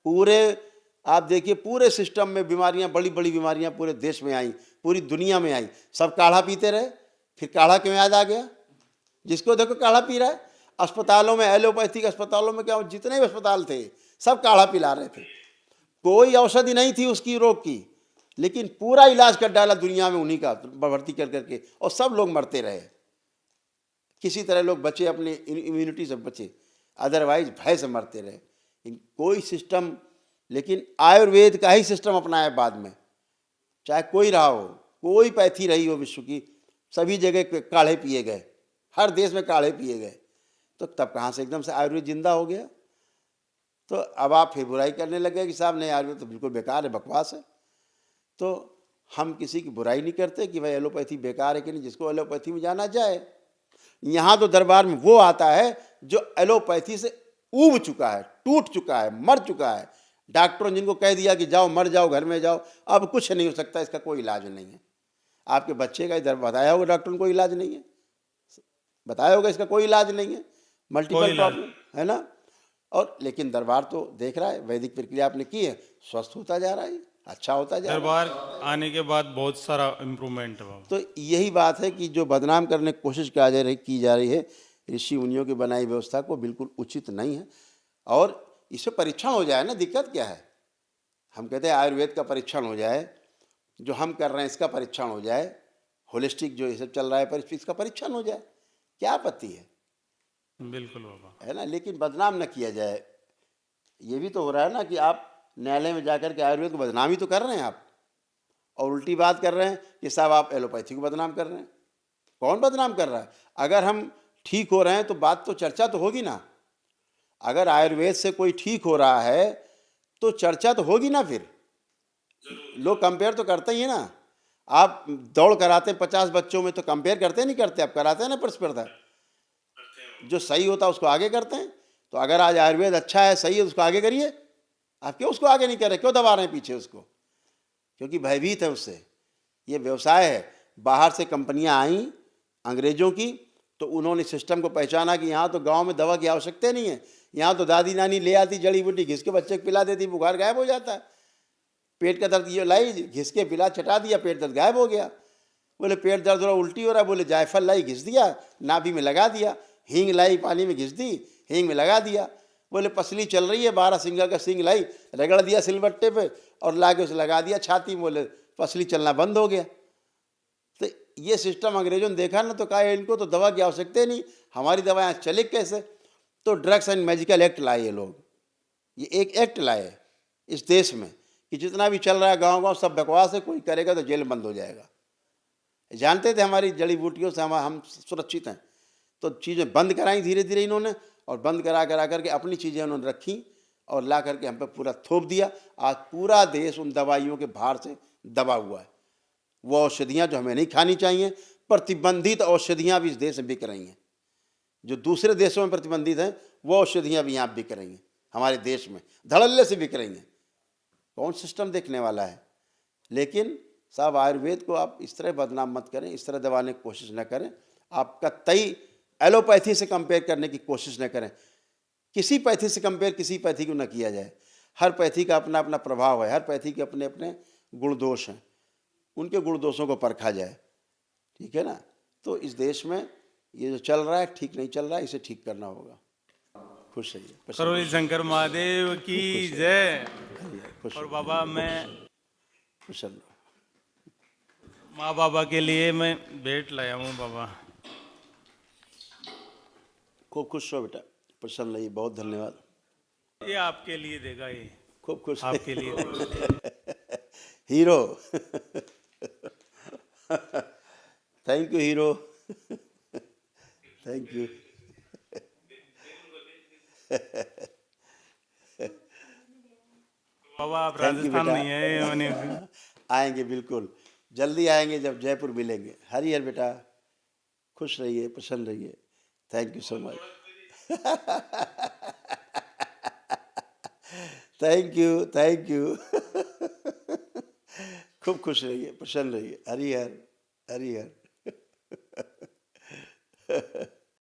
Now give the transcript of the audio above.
पूरे आप देखिए पूरे सिस्टम में बीमारियां, बड़ी बड़ी बीमारियां पूरे देश में आई, पूरी दुनिया में आई। सब काढ़ा पीते रहे, फिर काढ़ा क्यों याद आ गया? जिसको देखो काढ़ा पी रहा है। अस्पतालों में, एलोपैथिक अस्पतालों में क्या, जितने भी अस्पताल थे सब काढ़ा पिला रहे थे। कोई औषधि नहीं थी उसकी रोग की, लेकिन पूरा इलाज कर डाला दुनिया में उन्हीं का भर्ती कर करके, और सब लोग मरते रहे। किसी तरह लोग बचे, अपने इम्यूनिटी से बचे, अदरवाइज भय से मरते रहे। कोई सिस्टम, लेकिन आयुर्वेद का ही सिस्टम अपनाया बाद में। चाहे कोई रहा हो, कोई पैथी रही हो विश्व की, सभी जगह काढ़े पिए गए, हर देश में काढ़े पिए गए। तो तब कहाँ से एकदम से आयुर्वेद जिंदा हो गया? तो अब आप फिर बुराई करने लगे कि साहब नहीं, आयुर्वेद तो बिल्कुल बेकार है, बकवास है। तो हम किसी की बुराई नहीं करते कि भाई एलोपैथी बेकार है कि नहीं, जिसको एलोपैथी में जाना जाए। यहाँ तो दरबार में वो आता है जो एलोपैथी से ऊब चुका है, टूट चुका है, मर चुका है। डॉक्टरों ने जिनको कह दिया कि जाओ, मर जाओ, घर में जाओ, अब कुछ नहीं हो सकता, इसका कोई इलाज नहीं है। आपके बच्चे का इधर बताया होगा डॉक्टर ने कोई इलाज नहीं है, बताया होगा इसका कोई इलाज नहीं है, मल्टीपल प्रॉब्लम है ना। और लेकिन दरबार तो देख रहा है, वैदिक प्रक्रिया आपने की है, स्वस्थ होता जा रहा है, अच्छा होता जा रहा है। दरबार आने के बाद बहुत सारा इम्प्रूवमेंट हुआ। तो यही बात है कि जो बदनाम करने की कोशिश की जा रही है ऋषि मुनियों की बनाई व्यवस्था को, बिल्कुल उचित नहीं है। और इसे परीक्षण हो जाए ना, दिक्कत क्या है? हम कहते हैं आयुर्वेद का परीक्षण हो जाए, जो हम कर रहे हैं इसका परीक्षण हो जाए, होलिस्टिक जो ये सब चल रहा है इसका परीक्षण हो जाए, क्या आपत्ति है? बिल्कुल बाबा, है ना। लेकिन बदनाम न किया जाए। ये भी तो हो रहा है ना कि आप न्यायालय में जाकर के आयुर्वेद को बदनाम ही तो कर रहे हैं आप, और उल्टी बात कर रहे हैं कि साहब आप एलोपैथी को बदनाम कर रहे हैं। कौन बदनाम कर रहा है? अगर हम ठीक हो रहे हैं तो बात तो, चर्चा तो होगी ना। अगर आयुर्वेद से कोई ठीक हो रहा है तो चर्चा तो होगी ना। फिर लोग कंपेयर तो करते ही है ना। आप दौड़ कराते 50 बच्चों में तो कंपेयर करते नहीं करते, आप कराते हैं ना प्रतिस्पर्धा। जो सही होता है उसको आगे करते हैं। तो अगर आज आयुर्वेद अच्छा है, सही है, उसको आगे करिए। आप क्यों उसको आगे नहीं कर रहे, क्यों दबा रहे हैं पीछे उसको? क्योंकि भयभीत है उससे। ये व्यवसाय है। बाहर से कंपनियां आई अंग्रेजों की, तो उन्होंने सिस्टम को पहचाना कि यहाँ तो गांव में दवा की आवश्यकता नहीं है, यहाँ तो दादी नानी ले आती जड़ी बूटी, घिस के बच्चे को पिला देती, बुखार गायब हो जाता है। पेट का दर्द ये लाई, घिस के पिला, चटा दिया, पेट दर्द गायब हो गया। बोले पेट दर्द हो रहा, उल्टी हो रहा, बोले जायफल लाई, घिस दिया, नाभि में लगा दिया। हींग लाई, पानी में घिस दी, हींग में लगा दिया। बोले पसली चल रही है, 12 सिंगा का सींग लाई, रगड़ दिया सिलबट्टे पे और ला के उसे लगा दिया छाती में, बोले पसली चलना बंद हो गया। तो ये सिस्टम अंग्रेजों ने देखा ना, तो कहा इनको तो दवा की आवश्यकता ही नहीं, हमारी दवाएं चले कैसे? तो ड्रग्स एंड मेडिकल एक्ट लाए ये लोग। ये एक एक्ट लाए इस देश में कि जितना भी चल रहा है गांव गांव सब बकवास है, कोई करेगा तो जेल बंद हो जाएगा। जानते थे हमारी जड़ी बूटियों से हम सुरक्षित हैं, तो चीज़ें बंद कराई धीरे धीरे इन्होंने, और बंद करा करके अपनी चीज़ें उन्होंने रखी और ला करके हम पे पूरा थोप दिया। आज पूरा देश उन दवाइयों के भार से दबा हुआ है। वो औषधियाँ जो हमें नहीं खानी चाहिए, प्रतिबंधित औषधियाँ भी इस देश में बिक रही हैं। जो दूसरे देशों में प्रतिबंधित हैं वो औषधियाँ भी यहाँ बिक रही हैं, हमारे देश में धड़ल्ले से बिक रही हैं। कौन सिस्टम देखने वाला है? लेकिन साहब आयुर्वेद को आप इस तरह बदनाम मत करें, इस तरह दबाने की कोशिश न करें। आपका तय एलोपैथी से कंपेयर करने की कोशिश न करें। किसी पैथी से कंपेयर किसी पैथी को न किया जाए। हर पैथी का अपना अपना प्रभाव है, हर पैथी के अपने अपने गुण दोष हैं, उनके गुण दोषों को परखा जाए, ठीक है ना। तो इस देश में ये जो चल रहा है ठीक नहीं चल रहा है, इसे ठीक करना होगा। खुश रहिए। करोली शंकर महादेव की जय। खुश और बाबा मैं प्रसन्न रहो। माँ बाबा के लिए मैं भेंट लाया हूँ बाबा। खूब खुश हो बेटा, प्रसन्न रहिए, बहुत धन्यवाद। ये आपके लिए देगा, ये खूब खुश आपके लिए देगा। Hero. Thank you hero, thank you. बाबा आप थैंक यू राजस्थान बेटा। नहीं है मैंने। आएंगे बिल्कुल, जल्दी आएंगे जब जयपुर मिलेंगे। हरिहर बेटा, खुश रहिए, प्रसन्न रहिए। Thank you so much. Thank you, thank you. खूब खुश रहिए, प्रसन्न रहिए। हरिहर, हरिहर।